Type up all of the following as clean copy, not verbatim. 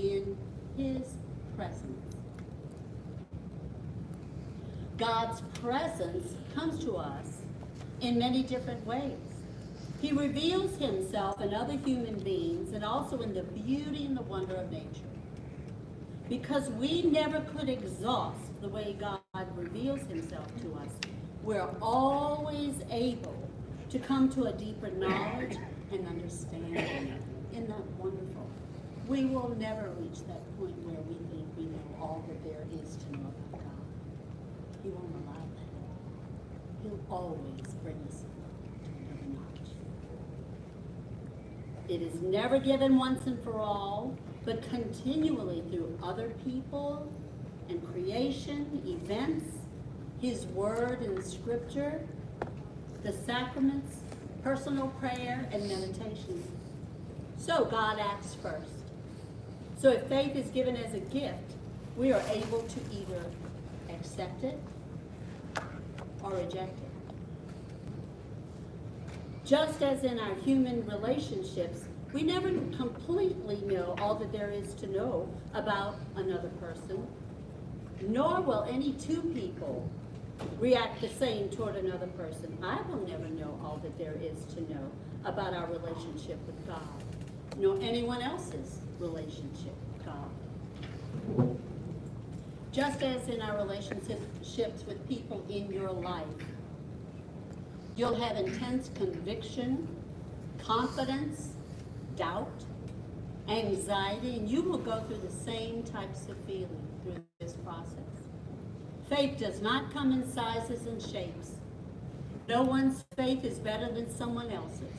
in his presence. God's presence comes to us in many different ways. He reveals himself in other human beings and also in the beauty and the wonder of nature. Because we never could exhaust the way God reveals himself to us, we're always able to come to a deeper knowledge and understanding. Isn't that wonderful? We will never reach that point where we think we know all that there is to know about God. He won't allow that. He'll always bring us to another knowledge. It is never given once and for all, but continually through other people and creation, events, his word and scripture, the sacraments, personal prayer, and meditation. So God acts first. So if faith is given as a gift, we are able to either accept it or reject it. Just as in our human relationships, we never completely know all that there is to know about another person, nor will any two people react the same toward another person. I will never know all that there is to know about our relationship with God, nor anyone else's relationship with God. Just as in our relationships with people in your life, you'll have intense conviction, confidence, doubt, anxiety, and you will go through the same types of feeling through this process. Faith does not come in sizes and shapes. No one's faith is better than someone else's.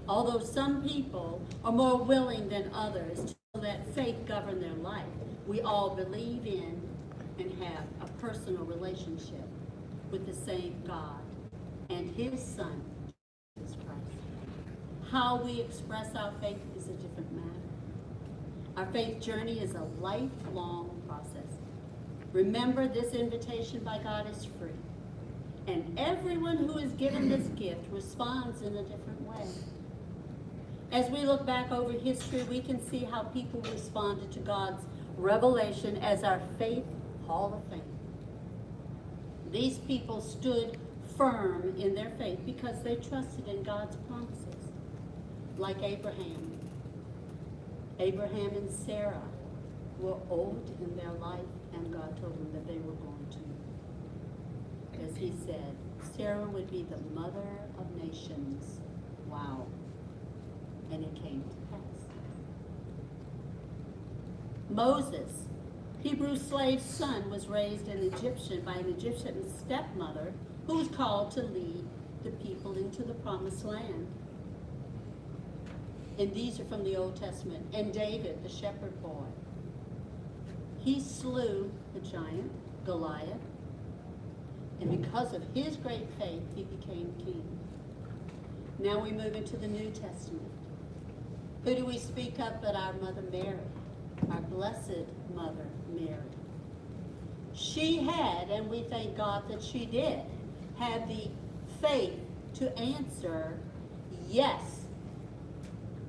Although some people are more willing than others to let faith govern their life, we all believe in and have a personal relationship with the same God and his Son, Jesus Christ. How we express our faith is a different matter. Our faith journey is a lifelong process. Remember, this invitation by God is free. And everyone who is given this gift responds in a different way. As we look back over history, we can see how people responded to God's revelation as our faith hall of fame. These people stood firm in their faith because they trusted in God's promises. Like Abraham. Abraham and Sarah were old in their life, and God told them that they were going to. As he said, Sarah would be the mother of nations. Wow. And it came to pass. Moses, Hebrew slave son, was raised by an Egyptian stepmother who was called to lead the people into the promised land. And these are from the Old Testament. And David, the shepherd boy, he slew the giant, Goliath, and because of his great faith, he became king. Now we move into the New Testament. Who do we speak of but our Mother Mary, our blessed Mother Mary? She had, and we thank God that she did, have the faith to answer yes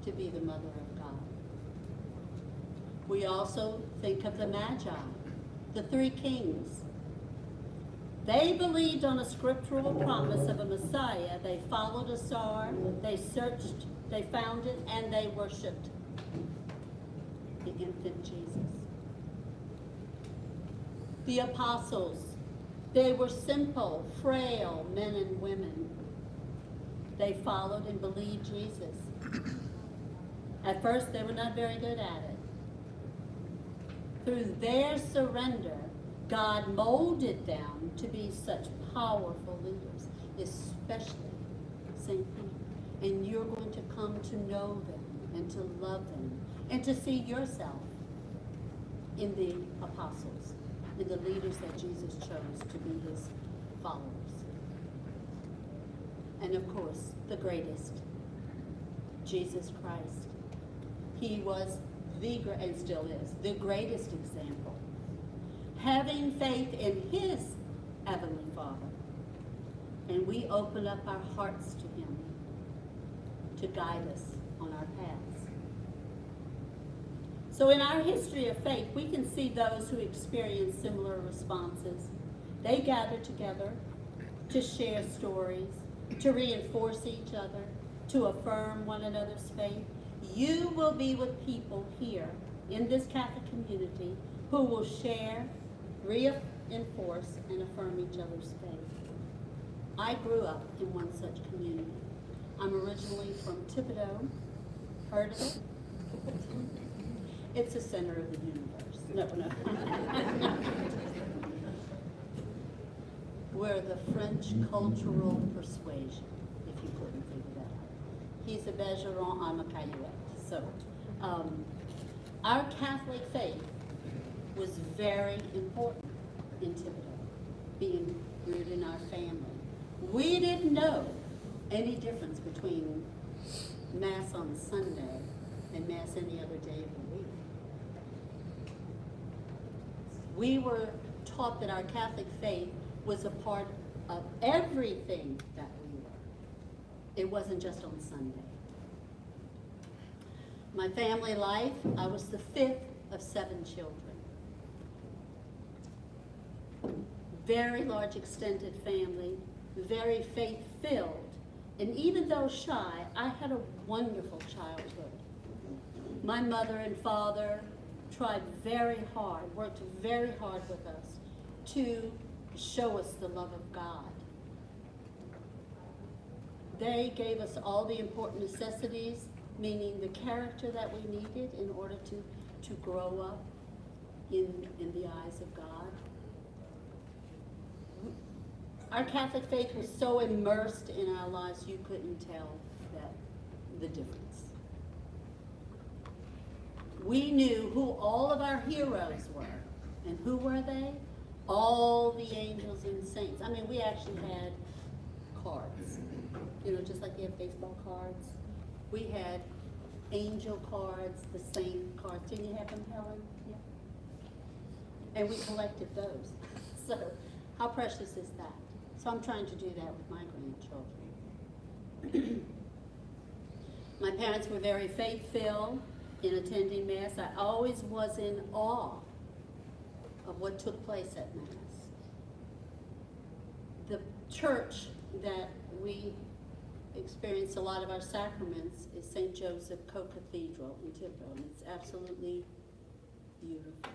to be the Mother of God. We also think of the Magi, the three kings. They believed on a scriptural promise of a Messiah. They followed a star, they searched, they found it, and they worshiped the infant Jesus. The apostles, they were simple, frail men and women. They followed and believed Jesus. At first, they were not very good at it. Through their surrender, God molded them to be such powerful leaders, especially St. Peter. And you're going to come to know them and to love them and to see yourself in the apostles, in the leaders that Jesus chose to be his followers. And of course, the greatest, Jesus Christ. He was and still is, the greatest example. Having faith in his Heavenly Father. And we open up our hearts to him to guide us on our paths. So in our history of faith, we can see those who experience similar responses. They gather together to share stories, to reinforce each other, to affirm one another's faith. You will be with people here in this Catholic community who will share, reinforce, and affirm each other's faith. I grew up in one such community. I'm originally from Thibodeau. Heard of it? It's the center of the universe. No. We're the French cultural persuasion, if you couldn't figure that out. He's a Bergeron, I'm a Caillouette. So, our Catholic faith was very important in Thibodeau, being rooted in our family. We didn't know any difference between Mass on Sunday and Mass any other day of the week. We were taught that our Catholic faith was a part of everything that we were. It wasn't just on Sunday. My family life, I was the fifth of 7 children. Very large extended family, very faith-filled, and even though shy, I had a wonderful childhood. My mother and father tried very hard, worked very hard with us to show us the love of God. They gave us all the important necessities, meaning the character that we needed in order to grow up in the eyes of God. Our Catholic faith was so immersed in our lives, you couldn't tell the difference. We knew who all of our heroes were. And who were they? All the angels and saints. I mean, we actually had cards. Just like you have baseball cards. We had angel cards, the saint cards. Didn't you have them, Helen? Yeah. And we collected those. So, how precious is that? So I'm trying to do that with my grandchildren. My parents were very faith-filled in attending Mass. I always was in awe of what took place at Mass. The church that we experience a lot of our sacraments is St. Joseph Co-Cathedral in Thibodeau, and it's absolutely beautiful.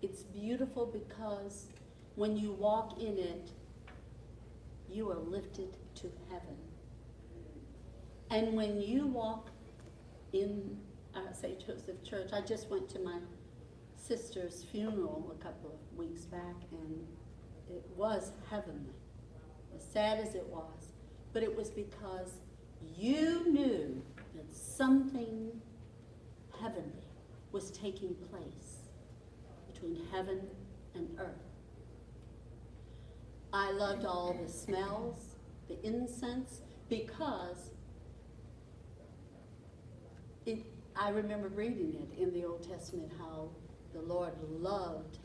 It's beautiful because when you walk in it, you are lifted to heaven. And when you walk in St. Joseph Church, I just went to my sister's funeral a couple of weeks back, and it was heavenly, as sad as it was. But it was because you knew that something heavenly was taking place between heaven and earth. I loved all the smells, the incense, because I remember reading it in the Old Testament, how the Lord loved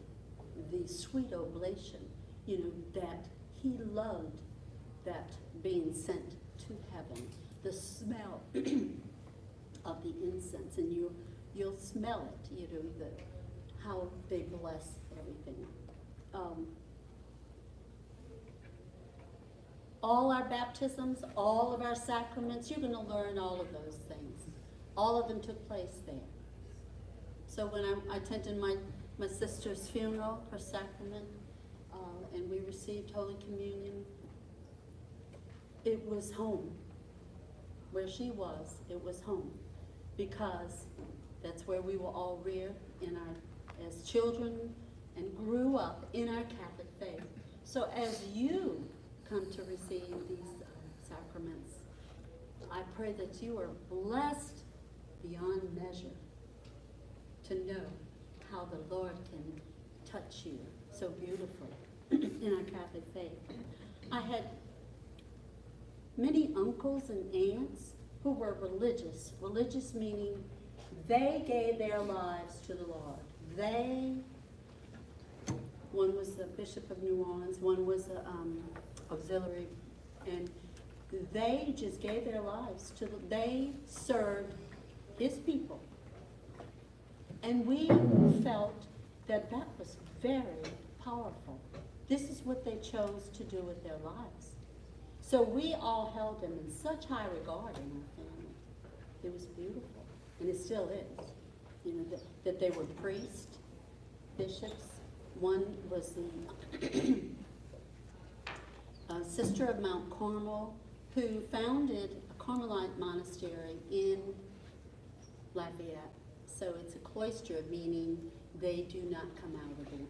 the sweet oblation, that he loved that being sent to heaven, the smell of the incense, and you'll smell it, how they bless everything. All our baptisms, all of our sacraments, you're going to learn all of those things. All of them took place there. So when I attended my sister's funeral, her sacrament, and we received Holy Communion, it was home. Where she was, it was home. Because that's where we were all reared as children and grew up in our Catholic faith. So as you come to receive these sacraments, I pray that you are blessed beyond measure to know how the Lord can touch you so beautifully in our Catholic faith. I had many uncles and aunts who were religious. Religious meaning they gave their lives to the Lord. One was the Bishop of New Orleans, one was the auxiliary, and they just gave their lives they served his people. And we felt that that was very powerful. This is what they chose to do with their lives. So we all held them in such high regard in our family. It was beautiful, and it still is. You know, that they were priests, bishops. One was the sister of Mount Carmel, who founded a Carmelite monastery in Lafayette. So it's a cloister, meaning they do not come out of the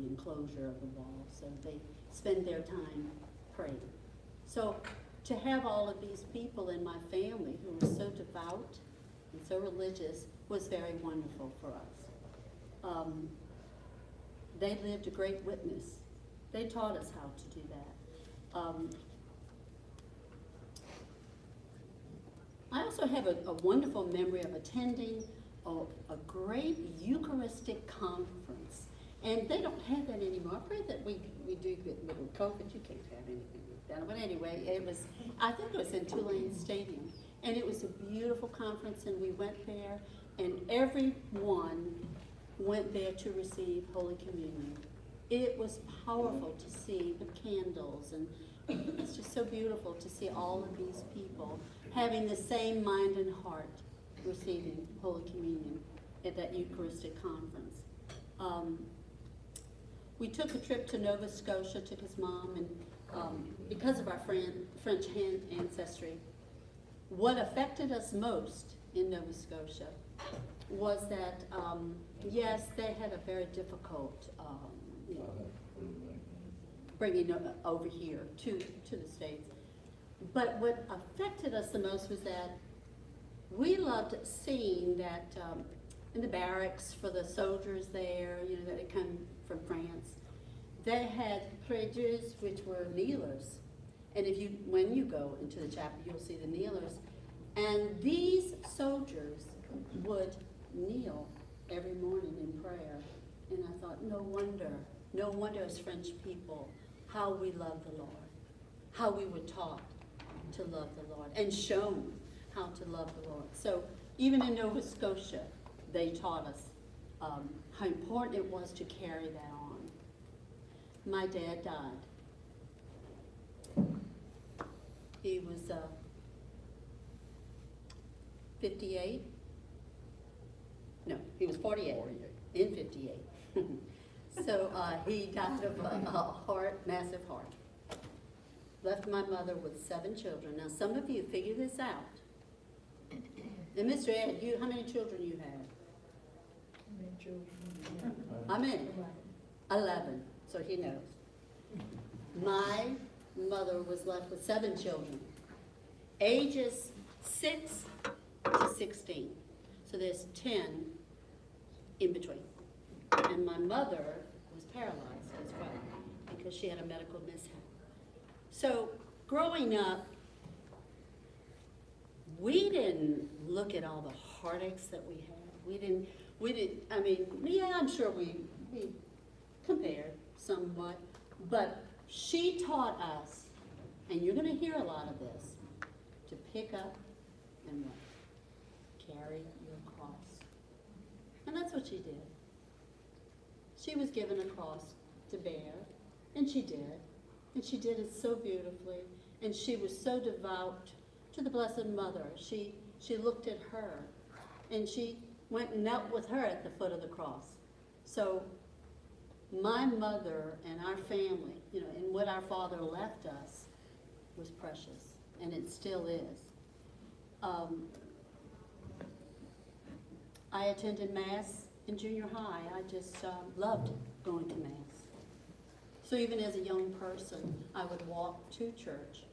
enclosure of the wall. So they spend their time praying. So to have all of these people in my family who were so devout and so religious was very wonderful for us. They lived a great witness. They taught us how to do that. I also have a wonderful memory of attending a great Eucharistic conference. And they don't have that anymore. I pray that we do get rid of COVID. You can't have anything like that. But anyway, I think it was in Tulane Stadium. And it was a beautiful conference, and we went there, and everyone went there to receive Holy Communion. It was powerful to see the candles, and it's just so beautiful to see all of these people having the same mind and heart receiving Holy Communion at that Eucharistic conference. We took a trip to Nova Scotia, took his mom, and because of our French ancestry, what affected us most in Nova Scotia was that, yes, they had a very difficult bringing over here to the States. But what affected us the most was that we loved seeing that in the barracks for the soldiers there, you know, that had come from France, they had prières, which were kneelers. And when you go into the chapel, you'll see the kneelers. And these soldiers would kneel every morning in prayer. And I thought, no wonder as French people, how we love the Lord, how we were taught to love the Lord and shown how to love the Lord. So even in Nova Scotia, they taught us how important it was to carry that on. My dad died. He was 58. No, he was 48. In 58. So he died of a massive heart. Left my mother with 7 children. Now some of you figure this out. And Mr. Ed, how many children you have? How many children? How many? 11. So he knows. My mother was left with 7 children, ages 6 to 16. So there's 10 in between. And my mother was paralyzed as well because she had a medical mishap. So growing up, we didn't look at all the heartaches that we had. I mean, yeah, I'm sure we compared somewhat, but she taught us, and you're going to hear a lot of this, to pick up and what? Carry your cross. And that's what she did. She was given a cross to bear, and she did. And she did it so beautifully, and she was so devout to the Blessed Mother. She looked at her, and she went and knelt with her at the foot of the cross. So my mother and our family, you know, and what our Father left us was precious, and it still is. I attended Mass in junior high. I just loved going to Mass. So even as a young person, I would walk to church.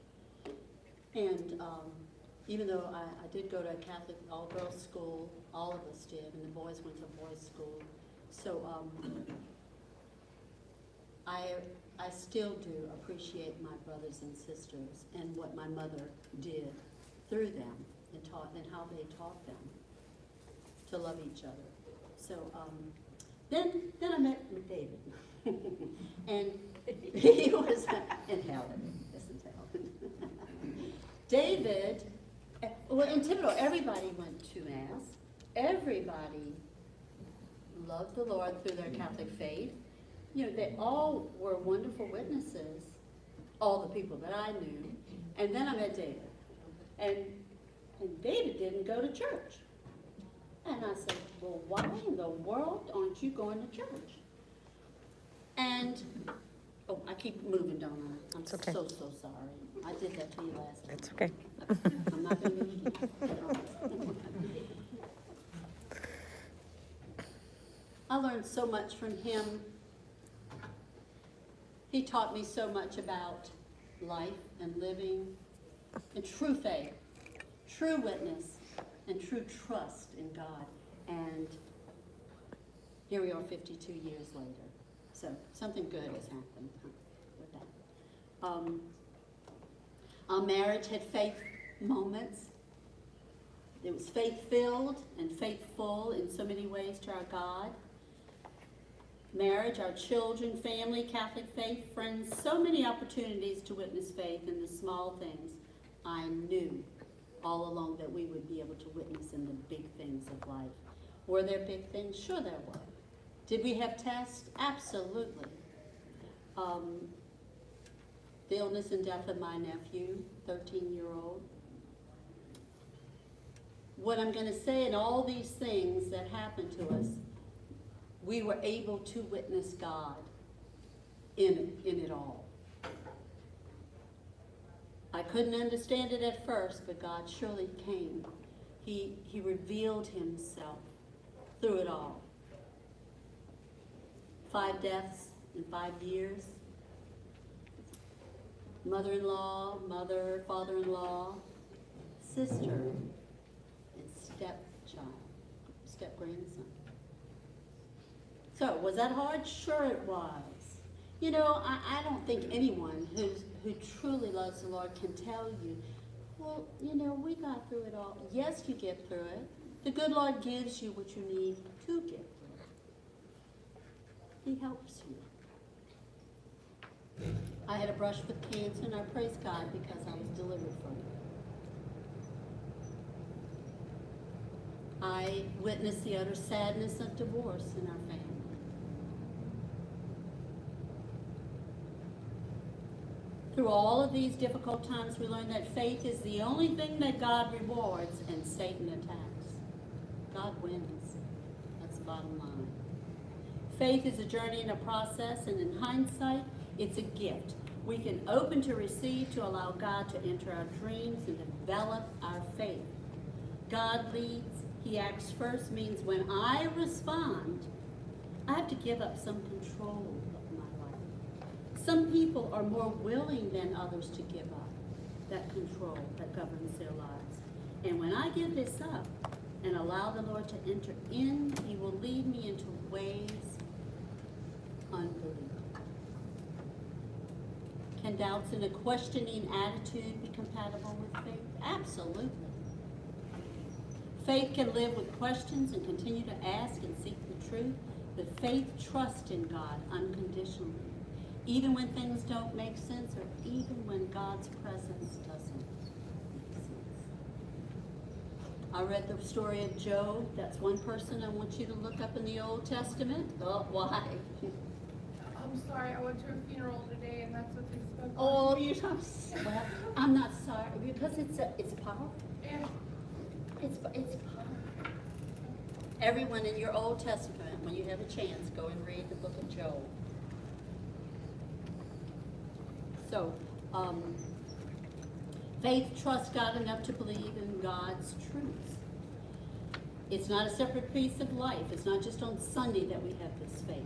And even though I did go to a Catholic all-girls school, all of us did, and the boys went to boys' school. So I still do appreciate my brothers and sisters and what my mother did through them and how they taught them to love each other. So then I met David. And he was in Helen. Listen to Helen. David, well, in Thibodeau, everybody went to Mass. Everybody loved the Lord through their Catholic faith. You know, they all were wonderful witnesses, all the people that I knew. And then I met David. And David didn't go to church. And I said, well, why in the world aren't you going to church? And, oh, I keep moving, don't I? I'm It's okay. so sorry. I did that to you last time. It's okay. I'm not going to do it again. I learned so much from him. He taught me so much about life and living and true faith, true witness, and true trust in God. And here we are 52 years later. So something good has happened with that. Our marriage had faith moments. It was faith-filled and faithful in so many ways to our God. Marriage, our children, family, Catholic faith, friends, so many opportunities to witness faith in the small things. I knew all along that we would be able to witness in the big things of life. Were there big things? Sure there were. Did we have tests? Absolutely. The illness and death of my nephew, 13-year-old. What I'm going to say in all these things that happened to us, we were able to witness God in it all. I couldn't understand it at first, but God surely came. He revealed himself through it all. 5 deaths in 5 years. Mother-in-law, mother, father-in-law, sister, and step-grandson. So, was that hard? Sure it was. You know, I don't think anyone who truly loves the Lord can tell you, well, you know, we got through it all. Yes, you get through it. The good Lord gives you what you need to get through it. He helps you. I had a brush with cancer, and I praise God because I was delivered from it. I witnessed the utter sadness of divorce in our family. Through all of these difficult times, we learned that faith is the only thing that God rewards and Satan attacks. God wins. That's the bottom line. Faith is a journey and a process, and in hindsight, it's a gift we can open to receive to allow God to enter our dreams and develop our faith. God leads, he acts first means when I respond, I have to give up some control of my life. Some people are more willing than others to give up that control that governs their lives. And when I give this up and allow the Lord to enter in, he will lead me into ways unbelievable. Can doubts and a questioning attitude be compatible with faith? Absolutely. Faith can live with questions and continue to ask and seek the truth, but faith trusts in God unconditionally, even when things don't make sense or even when God's presence doesn't make sense. I read the story of Job. That's one person I want you to look up in the Old Testament. Oh, why? I'm sorry, I went to a funeral today and that's what they spoke on. Oh, you're so well, I'm not sorry because it's powerful. Yeah. It's powerful. Everyone in your Old Testament, when you have a chance, go and read the book of Job. So, faith trusts God enough to believe in God's truths. It's not a separate piece of life. It's not just on Sunday that we have this faith.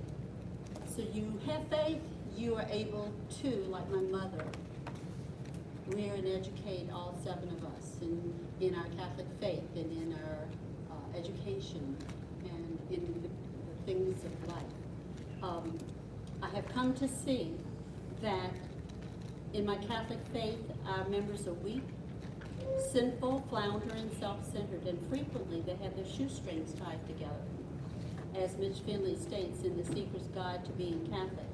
So you have faith, you are able to, like my mother, rear and educate all 7 of us in our Catholic faith and in our education and in the things of life. I have come to see that in my Catholic faith, our members are weak, sinful, floundering, self-centered, and frequently they have their shoestrings tied together, as Mitch Finley states in The Seeker's Guide to Being Catholic.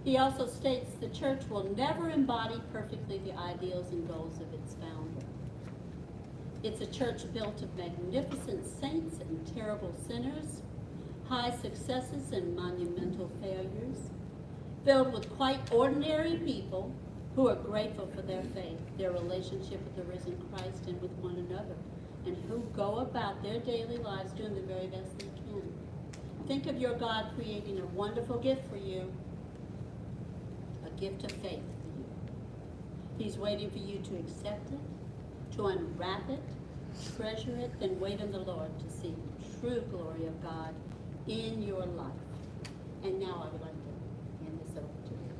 He also states the church will never embody perfectly the ideals and goals of its founder. It's a church built of magnificent saints and terrible sinners, high successes and monumental failures, filled with quite ordinary people who are grateful for their faith, their relationship with the risen Christ and with one another, and who go about their daily lives doing the very best they can. Think of your God creating a wonderful gift for you, a gift of faith for you. He's waiting for you to accept it, to unwrap it, treasure it, then wait on the Lord to see the true glory of God in your life. And now I would like to hand this over to you.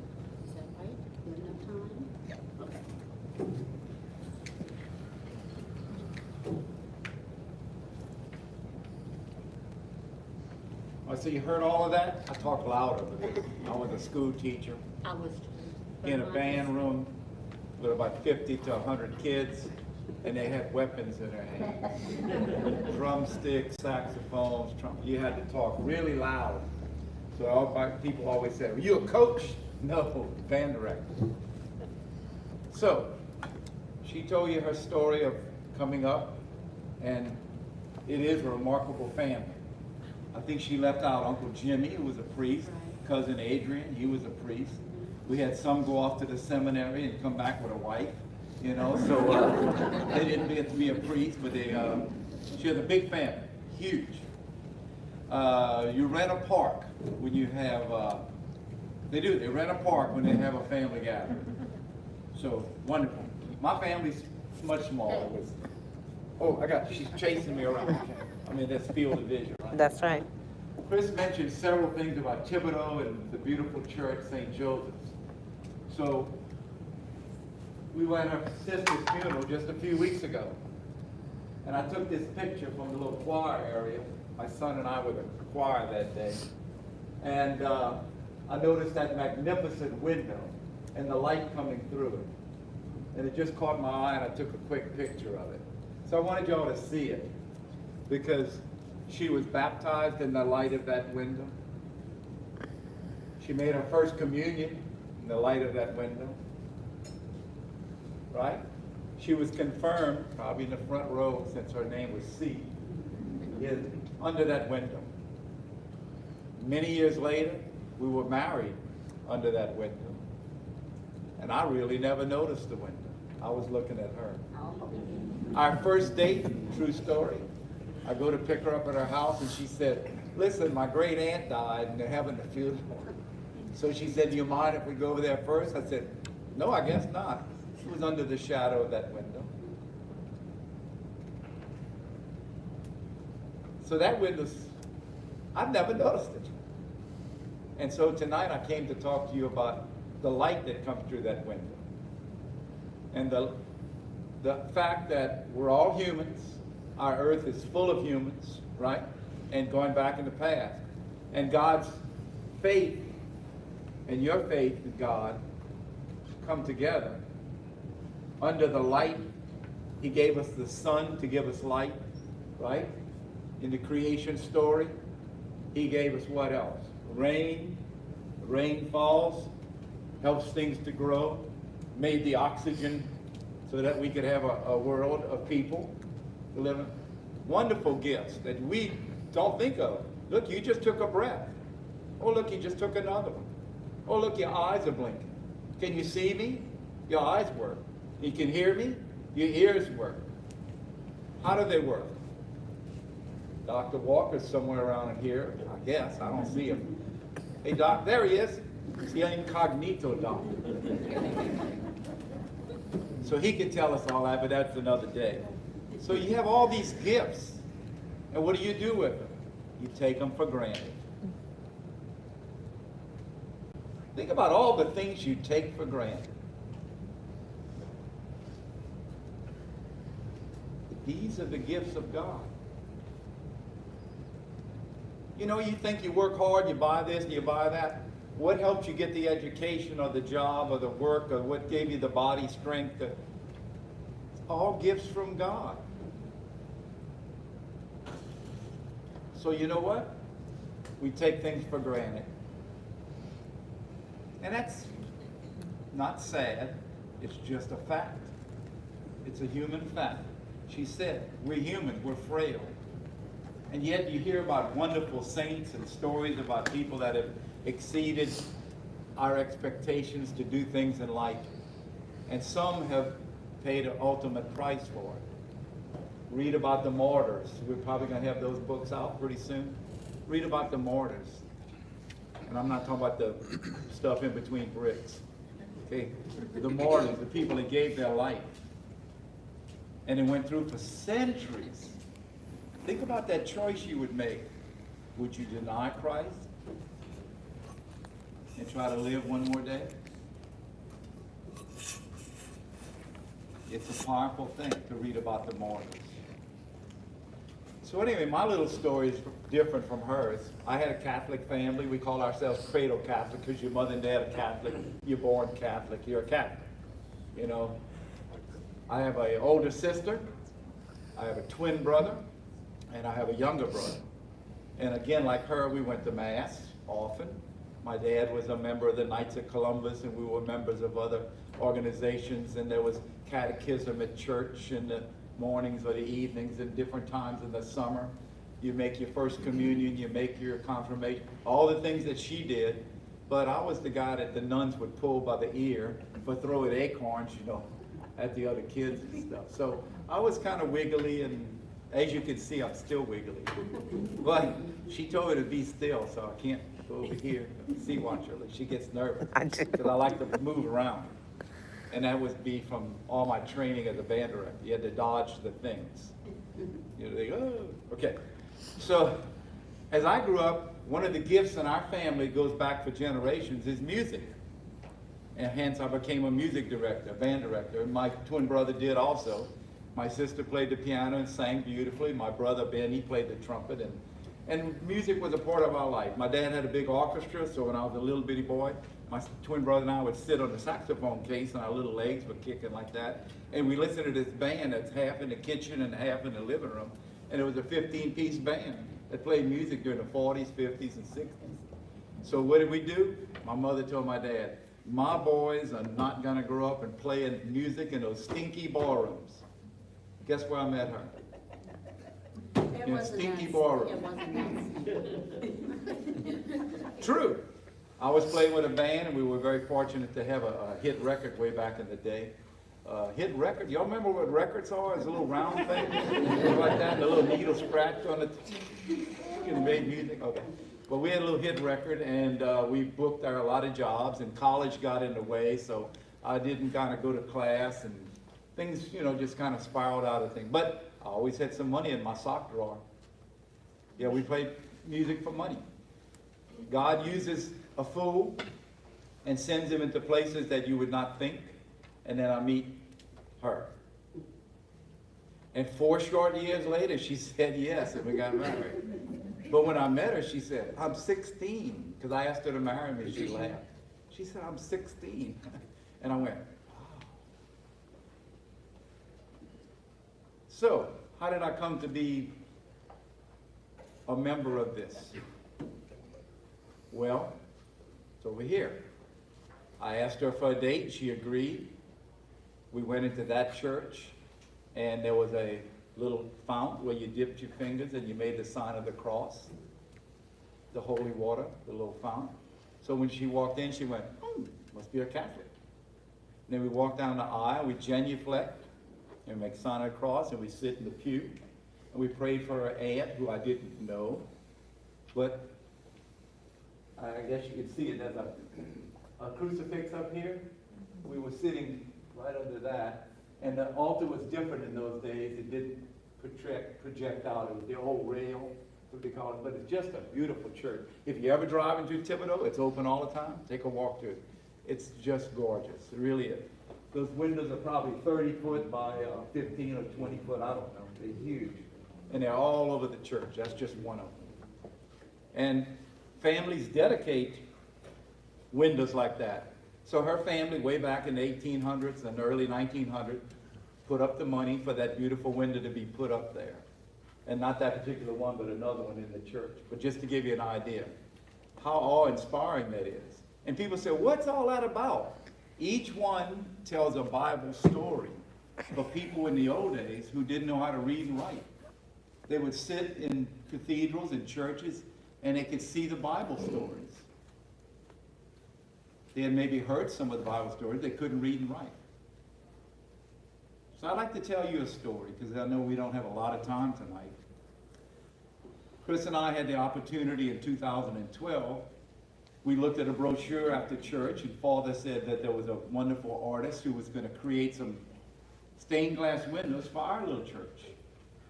Is that right? You have enough time? Yeah. Okay. So you heard all of that? I talk louder because I was a school teacher I was in a band room with about 50 to 100 kids, and they had weapons in their hands. Drumsticks, saxophones, you had to talk really loud. So people always said, "Were you a coach?" No, band director. So she told you her story of coming up, and it is a remarkable family. I think she left out Uncle Jimmy, who was a priest, cousin Adrian, he was a priest. We had some go off to the seminary and come back with a wife, you know, so they didn't get to be a priest, but she has a big family, huge. You rent a park when you have, they rent a park when they have a family gathering. So, wonderful. My family's much smaller. She's chasing me around. I mean, that's field of vision, right? That's right. Chris mentioned several things about Thibodeau and the beautiful church, St. Joseph's. So, we were at her sister's funeral just a few weeks ago. And I took this picture from the little choir area. My son and I were the choir that day. And I noticed that magnificent window and the light coming through it. And it just caught my eye, and I took a quick picture of it. So I wanted y'all to see it, because she was baptized in the light of that window. She made her first communion in the light of that window. Right? She was confirmed, probably in the front row, since her name was C, under that window. Many years later, we were married under that window. And I really never noticed the window. I was looking at her. Our first date, true story, I go to pick her up at her house, and she said, "Listen, my great aunt died and they're having a funeral." So she said, "Do you mind if we go over there first?" I said, "No, I guess not." She was under the shadow of that window. So that window's, I've never noticed it. And so tonight I came to talk to you about the light that comes through that window. And the fact that we're all humans, our earth is full of humans, right? And going back in the past. And God's faith and your faith in God come together under the light. He gave us the sun to give us light, right? In the creation story, he gave us what else? Rain. Rain falls, helps things to grow, made the oxygen so that we could have a world of people living. Wonderful gifts that we don't think of. Look, you just took a breath. Oh, look, you just took another one. Oh, look, your eyes are blinking. Can you see me? Your eyes work. You can hear me? Your ears work. How do they work? Dr. Walker's somewhere around here, I guess. I don't see him. Hey, Doc, there he is. It's the incognito doctor. So he can tell us all that, but that's another day. So you have all these gifts, and what do you do with them? You take them for granted. Think about all the things you take for granted. These are the gifts of God. You know, you think you work hard, you buy this and you buy that. What helped you get the education or the job or the work, or what gave you the body strength? It's all gifts from God. So you know what? We take things for granted. And that's not sad. It's just a fact. It's a human fact. She said, we're human, we're frail. And yet you hear about wonderful saints and stories about people that have exceeded our expectations to do things in life. And some have paid an ultimate price for it. Read about the martyrs. We're probably going to have those books out pretty soon. Read about the martyrs. And I'm not talking about the stuff in between bricks. Okay? The martyrs, the people that gave their life. And it went through for centuries. Think about that choice you would make. Would you deny Christ and try to live one more day? It's a powerful thing to read about the martyrs. So anyway, my little story is different from hers. I had a Catholic family. We call ourselves Cradle Catholic because your mother and dad are Catholic. You're born Catholic. You're a Catholic. You know, I have an older sister. I have a twin brother. And I have a younger brother. And again, like her, we went to Mass often. My dad was a member of the Knights of Columbus, and we were members of other organizations, and there was catechism at church in the mornings or the evenings and different times in the summer. You make your first communion, you make your confirmation, all the things that she did. But I was the guy that the nuns would pull by the ear for throwing acorns, you know, at the other kids and stuff. So I was kind of wiggly, and as you can see, I'm still wiggly. But she told me to be still, so I can't go over here. See, watch her. She gets nervous because I like to move around. And that would be from all my training as a band director. You had to dodge the things. You know, they go, oh, okay. So as I grew up, one of the gifts in our family goes back for generations is music. And hence I became a music director, a band director. And my twin brother did also. My sister played the piano and sang beautifully. My brother Ben, he played the trumpet. And music was a part of our life. My dad had a big orchestra, so when I was a little bitty boy, my twin brother and I would sit on the saxophone case and our little legs were kicking like that. And we listened to this band that's half in the kitchen and half in the living room. And it was a 15-piece band that played music during the 40s, 50s, and 60s. So what did we do? My mother told my dad, my boys are not gonna grow up and play music in those stinky ballrooms. Guess where I met her? In a stinky ballroom. It wasn't nice. True. I was playing with a band, and we were very fortunate to have a hit record way back in the day. Hit record, y'all remember what records are? It's a little round thing, like that, and a little needle scratch on it. You made music, okay. Well, we had a little hit record, and we booked a lot of jobs, and college got in the way, so I didn't kind of go to class, and things, you know, just kind of spiraled out of things. But I always had some money in my sock drawer. Yeah, we played music for money. God uses a fool and sends him into places that you would not think. And then I meet her. And 4 short years later, she said yes, and we got married. But when I met her, she said, I'm 16. Because I asked her to marry me, she laughed. She said, I'm 16. And I went, so, how did I come to be a member of this? Well, it's over here. I asked her for a date, she agreed. We went into that church, and there was a little fount where you dipped your fingers and you made the sign of the cross, the holy water, the little fount. So when she walked in, she went, must be a Catholic. And then we walked down the aisle, we genuflect, and make sign of the cross, and we sit in the pew, and we prayed for her aunt, who I didn't know, but I guess you can see it. There's a crucifix up here. We were sitting right under that, and the altar was different in those days. It didn't project out. It was the old rail, what they call it, but it's just a beautiful church. If you ever drive into Thibodeau, it's open all the time. Take a walk through it. It's just gorgeous. It really is. Those windows are probably 30 foot by 15 or 20 foot, I don't know. They're huge. And they're all over the church. That's just one of them. And families dedicate windows like that. So her family, way back in the 1800s and early 1900s, put up the money for that beautiful window to be put up there. And not that particular one, but another one in the church. But just to give you an idea how awe-inspiring that is. And people say, what's all that about? Each one tells a Bible story for people in the old days who didn't know how to read and write. They would sit in cathedrals and churches, and they could see the Bible stories. They had maybe heard some of the Bible stories. They couldn't read and write. So I'd like to tell you a story, because I know we don't have a lot of time tonight. Chris and I had the opportunity in 2012. We looked at a brochure after church, and Father said that there was a wonderful artist who was going to create some stained glass windows for our little church.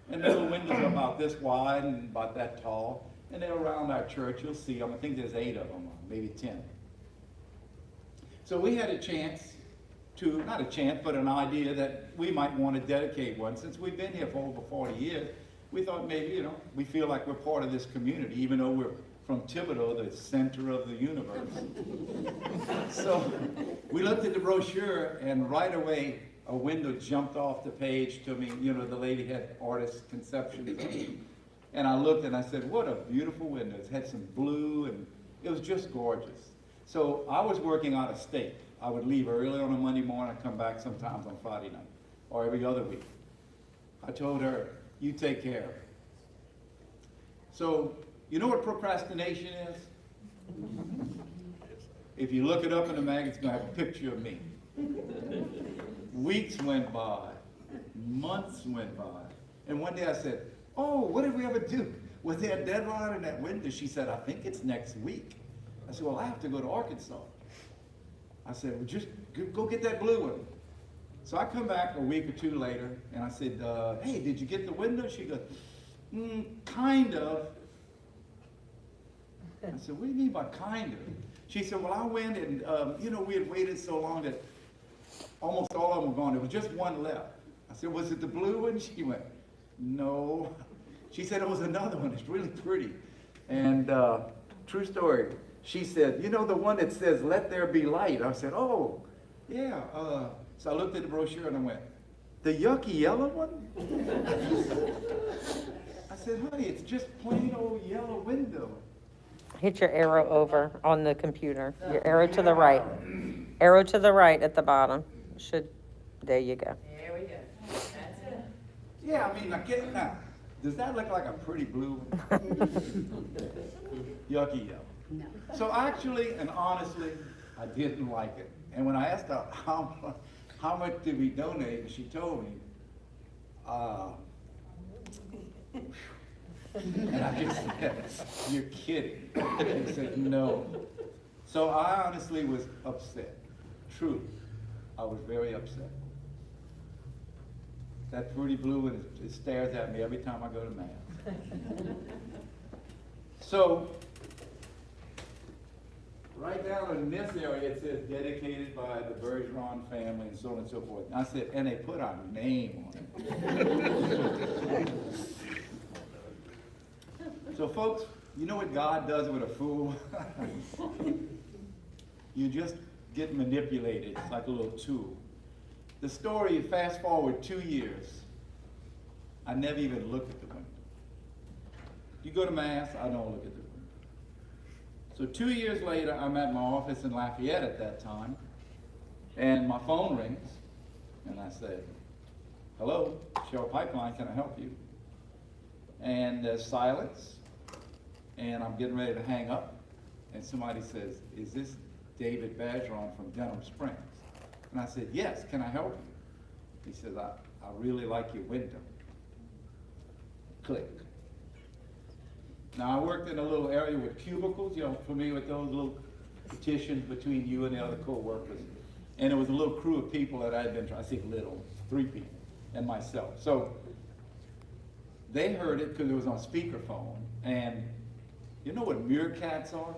And the little windows are about this wide and about that tall, and they're around our church. You'll see them. I think there's 8 of them, maybe 10. So we had a chance to, not a chance, but an idea that we might want to dedicate one. Since we've been here for over 40 years, we thought maybe, we feel like we're part of this community, even though we're from Thibodeau, the center of the universe. So we looked at the brochure, and right away, a window jumped off the page to me. The lady had artist conceptions. And I looked and I said, what a beautiful window. It had some blue, and it was just gorgeous. So I was working out of state. I would leave early on a Monday morning and come back sometimes on Friday night or every other week. I told her, you take care of it. So, you know what procrastination is? If you look it up in the magazine, it's going to have a picture of me. Weeks went by, months went by, and one day I said, oh, what did we ever do? Was there a deadline in that window? She said, I think it's next week. I said, well, I have to go to Arkansas. I said, well, just go get that blue one. So I come back a week or two later, and I said, hey, did you get the window? She goes, kind of. I said, what do you mean by kind of? She said, well, I went and, we had waited so long that almost all of them were gone. There was just one left. I said, was it the blue one? She went, no. She said, it was another one. It's really pretty. And true story. She said, the one that says, let there be light. I said, oh, yeah. So I looked at the brochure and I went, the yucky yellow one? I said, honey, it's just plain old yellow window. Hit your arrow over on the computer. Your arrow to the right. Arrow to the right at the bottom. There you go. There we go. That's it. Yeah, I mean, now, does that look like a pretty blue one? Yucky yellow. No. So actually and honestly, I didn't like it. And when I asked her how much did we donate, she told me, and I just said, you're kidding. She said, no. So I honestly was upset. Truly, I was very upset. That pretty blue one, it stares at me every time I go to Mass. So, right down in this area, it says dedicated by the Bergeron family and so on and so forth. And I said, and they put our name on it. So folks, you know what God does with a fool? You just get manipulated. It's like a little tool. The story, fast forward 2 years, I never even looked at the window. You go to Mass, I don't look at the window. So 2 years later, I'm at my office in Lafayette at that time, and my phone rings, and I said, hello, Shell Pipeline, can I help you? And there's silence, and I'm getting ready to hang up, and somebody says, is this David Bergeron from Denham Springs? And I said, yes, can I help you? He says, I really like your window. Click. Now, I worked in a little area with cubicles, familiar with those little petitions between you and the other co-workers. And it was a little crew of people that I had been trying, I say little, 3 people, and myself. So they heard it because it was on speakerphone. And you know what meerkats are?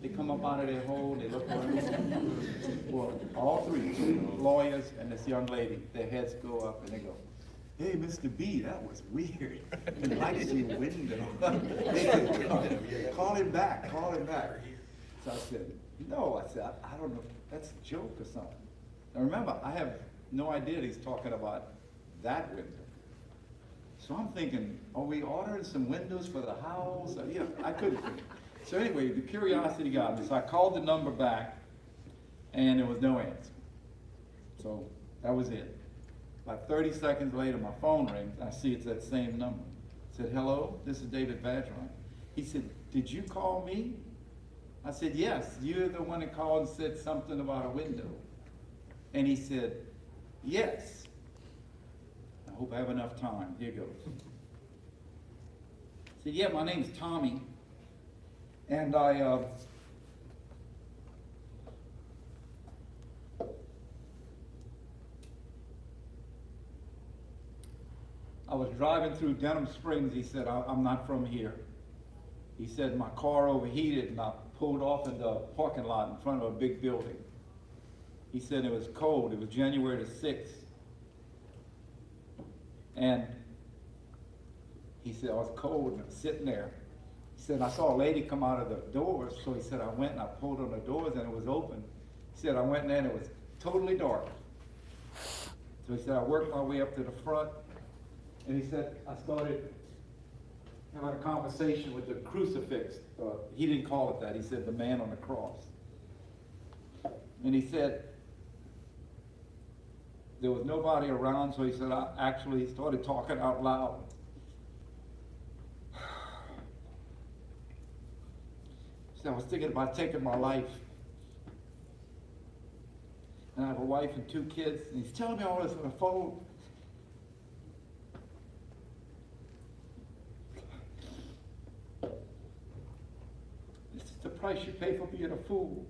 They come up out of their hole, they look around. Well, all 3, 2 lawyers and this young lady, their heads go up and they go, hey, Mr. B, that was weird. He likes your window. They said, call him back, call him back. So I said, no, I don't know, that's a joke or something. Now remember, I have no idea he's talking about that window. So I'm thinking, are we ordering some windows for the house? I couldn't think. So anyway, the curiosity got me. So I called the number back, and there was no answer. So that was it. Like 30 seconds later, my phone rings, and I see it's that same number. Said, hello, this is David Badron. He said, did you call me? I said, yes, you're the one that called and said something about a window. And he said, yes. I hope I have enough time. Here goes. I said, yeah, my name's Tommy. And I was driving through Denham Springs. He said, I'm not from here. He said, my car overheated and I pulled off in the parking lot in front of a big building. He said it was cold. It was January the 6th. And he said, I was cold and I was sitting there. He said, I saw a lady come out of the doors. So he said, I went and I pulled on the doors and it was open. He said, I went in there and it was totally dark. So he said, I worked my way up to the front. And he said, I started having a conversation with the crucifix. He didn't call it that. He said, the man on the cross. And he said, there was nobody around, so he said, I actually started talking out loud. He said, I was thinking about taking my life. And I have a wife and 2 kids, and he's telling me all this on the phone. The price you pay for being a fool.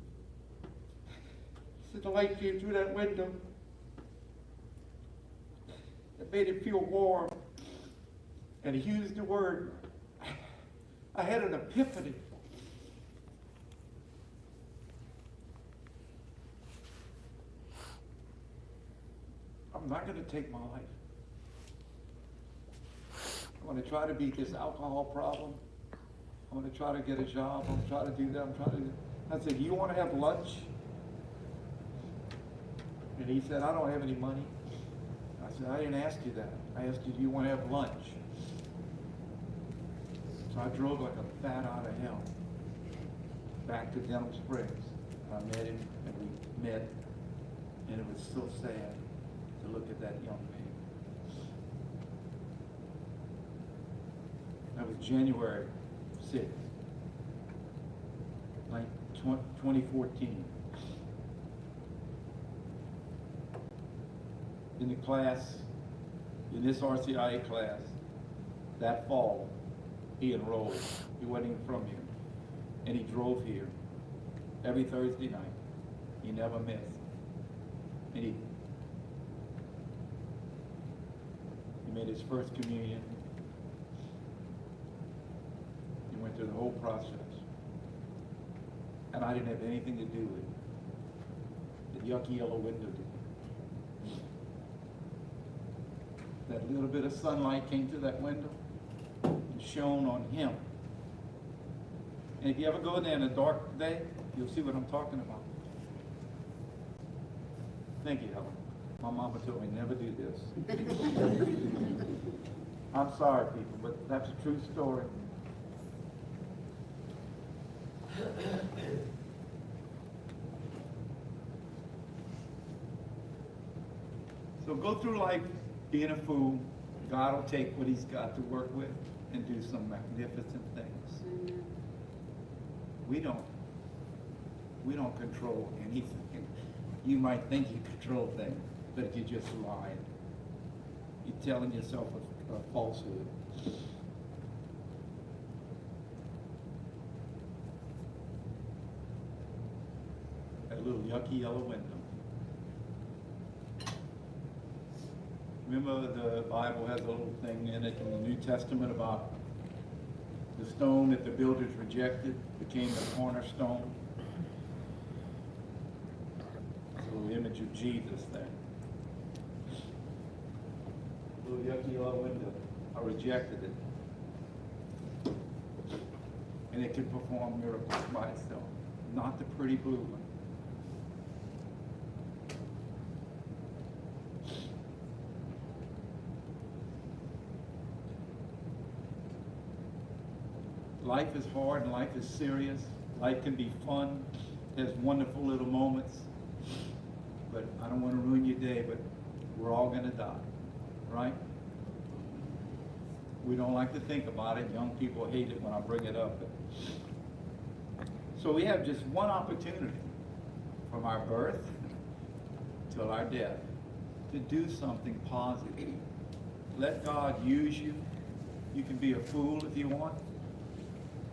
He said the light came through that window. It made him feel warm. And he used the word, I had an epiphany. I'm not going to take my life. I'm going to try to beat this alcohol problem. I'm going to try to get a job. I'm trying to do that. I said, you want to have lunch? And he said, I don't have any money. I said, I didn't ask you that. I asked you, do you want to have lunch? So I drove like a bat out of hell back to Denham Springs. I met him, and we met, and it was so sad to look at that young man. That was January 6th, 2014. In the class, in this RCIA class, that fall, he enrolled. He wasn't even from here. And he drove here every Thursday night. He never missed. And he made his first communion. He went through the whole process. And I didn't have anything to do with it. The yucky yellow window did. That little bit of sunlight came through that window and shone on him. And if you ever go in there in a dark day, you'll see what I'm talking about. Thank you, Helen. My mama told me never do this. I'm sorry, people, but that's a true story. So go through life being a fool. God will take what he's got to work with and do some magnificent things. Amen. We don't control anything. You might think you control things, but you're just lying. You're telling yourself a falsehood. That little yucky yellow window. Remember, the Bible has a little thing in it in the New Testament about the stone that the builders rejected became the cornerstone. It's a little image of Jesus there. Little yucky yellow window. I rejected it. And it can perform miracles by itself. Not the pretty blue one. Life is hard and life is serious. Life can be fun. There's wonderful little moments. But I don't want to ruin your day, but we're all going to die, right? We don't like to think about it. Young people hate it when I bring it up. So we have just one opportunity from our birth till our death to do something positive. Let God use you. You can be a fool if you want.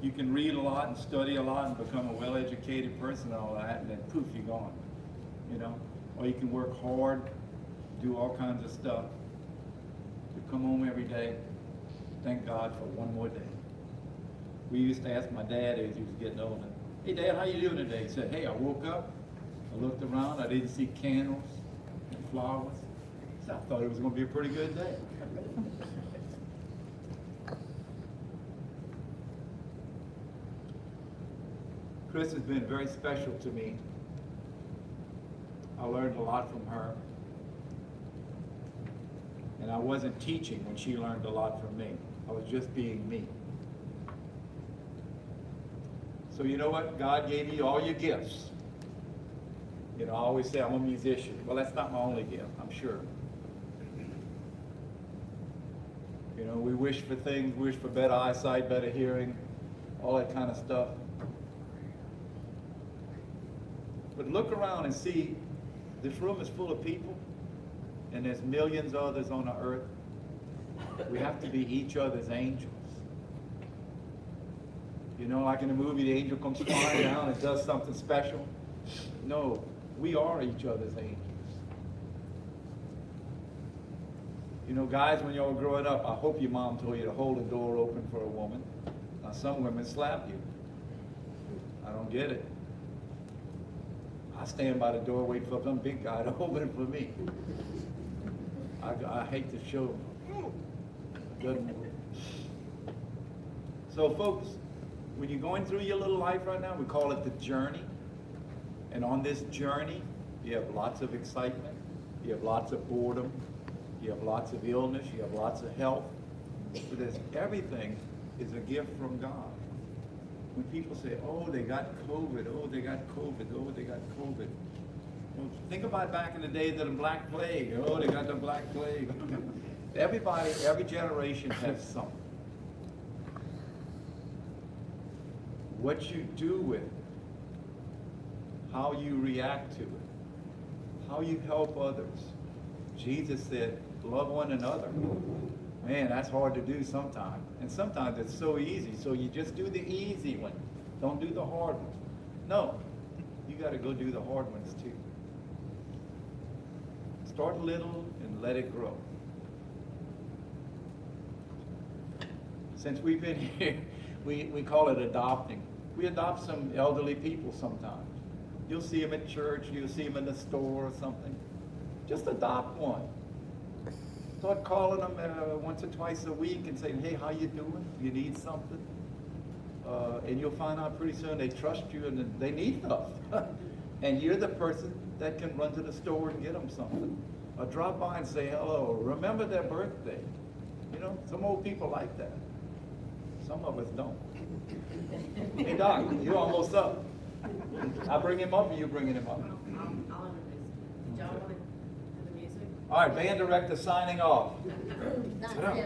You can read a lot and study a lot and become a well-educated person and all that, and then poof, you're gone. You know? Or you can work hard, do all kinds of stuff. You come home every day, thank God for one more day. We used to ask my dad as he was getting older, "Hey Dad, how you doing today?" He said, "Hey, I woke up, I looked around, I didn't see candles and flowers. So I thought it was going to be a pretty good day." Chris has been very special to me. I learned a lot from her. And I wasn't teaching when she learned a lot from me. I was just being me. So you know what? God gave you all your gifts. You know, I always say I'm a musician. Well, that's not my only gift, I'm sure. You know, we wish for things, wish for better eyesight, better hearing, all that kind of stuff. But look around and see, this room is full of people, and there's millions of others on the earth. We have to be each other's angels. You know, like in the movie, the angel comes flying down and does something special. No, we are each other's angels. You know, guys, when you were growing up, I hope your mom told you to hold the door open for a woman. Now, some women slap you. I don't get it. I stand by the door, wait for some big guy to open it for me. I hate to show them. Doesn't work. So, folks, when you're going through your little life right now, we call it the journey. And on this journey, you have lots of excitement, you have lots of boredom, you have lots of illness, you have lots of health. But everything is a gift from God. When people say, "Oh, they got COVID, oh, they got COVID, oh, they got COVID." Well, think about back in the days of the Black Plague. Oh, they got the Black Plague. Everybody, every generation has something. What you do with it, how you react to it, how you help others. Jesus said, "Love one another." Man, that's hard to do sometimes. And sometimes it's so easy. So you just do the easy one. Don't do the hard ones. No, you got to go do the hard ones too. Start little and let it grow. Since we've been here, we call it adopting. We adopt some elderly people sometimes. You'll see them at church, you'll see them in the store or something. Just adopt one. Start calling them once or twice a week and saying, "Hey, how you doing? You need something?" And you'll find out pretty soon they trust you and they need stuff. And you're the person that can run to the store and get them something. Or drop by and say hello. Remember their birthday. You know, some old people like that. Some of us don't. Hey, Doc, you're almost up. I bring him up or you bringing him up? I'll introduce. Did y'all want to do the music? All right, band director signing off. Not really.